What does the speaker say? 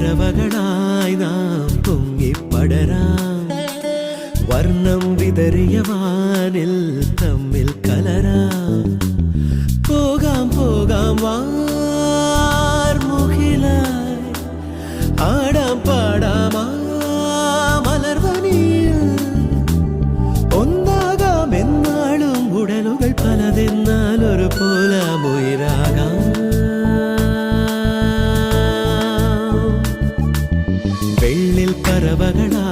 പറവകളായി നാം പൊങ്ങിപ്പടരാം വർണ്ണം വിതറിയ വാനിൽ തമ്മിൽ കലരാം പോകാം പോകാം വാർമുകിലായി ആടാം പാടാം മലർവനിയിൽ ഒന്നാകാം എന്നാളും ഉടലുകൾ പലതെന്നാൽ ഒരു പോലാമുയിരാകാം വെള്ളിൽ പറവകളാ